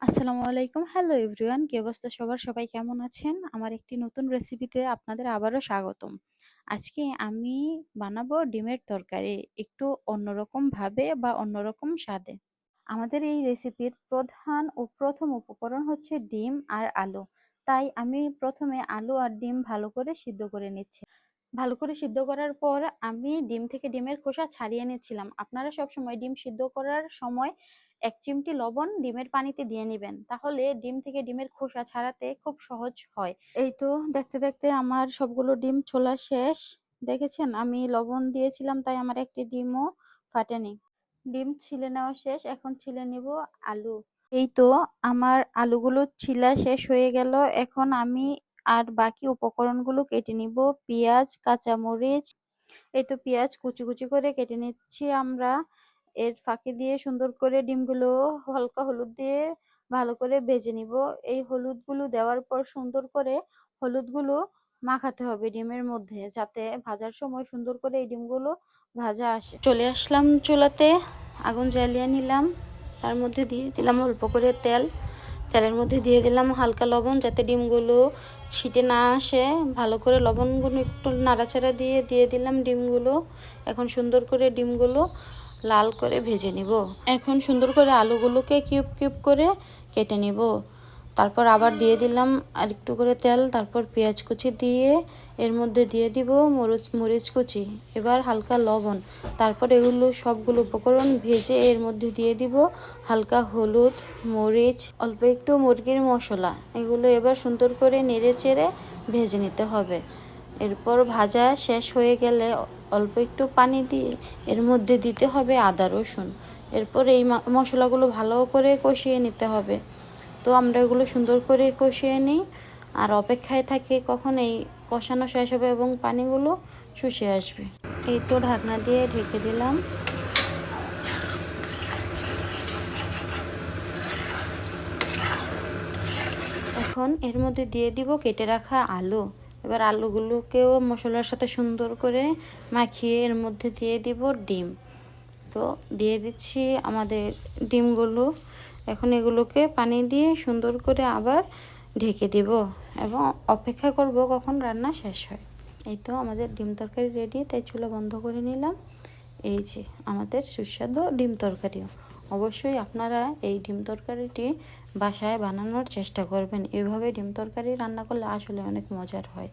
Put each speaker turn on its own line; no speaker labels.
আসসালামু আলাইকুম। Hello everyone, কি অবস্থা সবার? সবাই কেমন আছেন? আমার একটি নতুন রেসিপিতে আপনাদের আবারও স্বাগতম। আজকে আমি বানাবো ডিমের তরকারি, একটু অন্যরকম ভাবে বা অন্যরকম স্বাদে। আমাদের এই রেসিপির প্রধান ও প্রথম উপকরণ হচ্ছে ডিম আর আলু। তাই আমি প্রথমে আলু আর ডিম ভালো করে সিদ্ধ করে নিচ্ছি। ভালো করে সিদ্ধ করার পর আমি ডিম থেকে ডিমের খোসা ছাড়িয়ে নিচ্ছিলাম। আপনারা সবসময় ডিম সিদ্ধ করার সময় ১ চিমটি লবণ ডিমের পানিতে দিয়ে নিবেন। তাহলে ডিম থেকে ডিমের খোসা ছাড়াতে খুব সহজ হয়। এই তো দেখতে দেখতে আমার সবগুলো ডিম ছোলা শেষ। দেখেছেন আমি লবণ দিয়েছিলাম তাই আমার একটি ডিমও ফাটেনি। ডিম ছিলে নেওয়া শেষ, এখন ছিলে নিব আলু। এই তো আমার আলুগুলো ছিলা শেষ হয়ে গেল। এখন আমি আর বাকি উপকরণগুলো কেটে নিব। পেঁয়াজ, কাঁচামরিচ, এই তো পেঁয়াজ কুচি কুচি করে কেটে নিচ্ছি আমরা। এর ফাঁকে দিয়ে সুন্দর করে ডিমগুলো হালকা হলুদ দিয়ে ভালো করে ভেজে নিব। এই হলুদগুলো দেওয়ার পর সুন্দর করে হলুদগুলো মাখাতে হবে ডিমের মধ্যে, যাতে ভাজার সময় সুন্দর করে এই ডিমগুলো ভাজা আসে। চলে আসলাম চুলাতে, আগুন জ্বালিয়ে নিলাম। তার মধ্যে দিয়ে দিলাম অল্প করে তেল। তেলের মধ্যে দিয়ে দিলাম হালকা লবণ, যাতে ডিমগুলো ছিটে না আসে। ভালো করে লবণগুলো একটু নাড়াচাড়া দিয়ে দিয়ে দিলাম ডিমগুলো। এখন সুন্দর করে ডিমগুলো লাল করে ভেজে নিব। এখন সুন্দর করে আলুগুলোকে কিউব কিউব করে কেটে নিব। তারপর আবার দিয়ে দিলাম আর একটু করে তেল। তারপর পেঁয়াজ কুচি দিয়ে এর মধ্যে দিয়ে দিব মরিচ কুচি, এবার হালকা লবণ। তারপর এগুলো সবগুলো উপকরণ ভেজে এর মধ্যে দিয়ে দিব হালকা হলুদ, মরিচ, অল্প একটু মুরগির মশলা। এগুলো এবার সুন্দর করে নেড়ে চেড়ে ভেজে নিতে হবে। এরপর ভাজা শেষ হয়ে গেলে অল্প একটু পানি দিয়ে এর মধ্যে দিতে হবে আদা রসুন। এরপর এই মশলাগুলো ভালো করে কষিয়ে নিতে হবে। তো আমরা এগুলো সুন্দর করে কষিয়ে নিই আর অপেক্ষায় থাকি কখন এই কষানো শেষ হবে এবং পানিগুলো শুষে আসবে। এই তো ঢাকনা দিয়ে ঢেকে দিলাম। এখন এর মধ্যে দিয়ে দিব কেটে রাখা আলু। এবার আলুগুলোকেও মশলার সাথে সুন্দর করে মাখিয়ে এর মধ্যে দিয়ে দিব ডিম। তো দিয়ে দিচ্ছি আমাদের ডিমগুলো। এখন এগুলোকে পানি দিয়ে সুন্দর করে আবার ঢেকে দিব এবং অপেক্ষা করব কখন রান্না শেষ হয়। এই তো আমাদের ডিম তরকারি রেডি, তাই চুলা বন্ধ করে নিলাম। এই যে আমাদের সুস্বাদু ডিম তরকারিও। অবশ্যই আপনারা এই ডিম তরকারিটি বাসায় বানানোর চেষ্টা করবেন। এভাবে ডিম তরকারি রান্না করলে আসলে অনেক মজার হয়।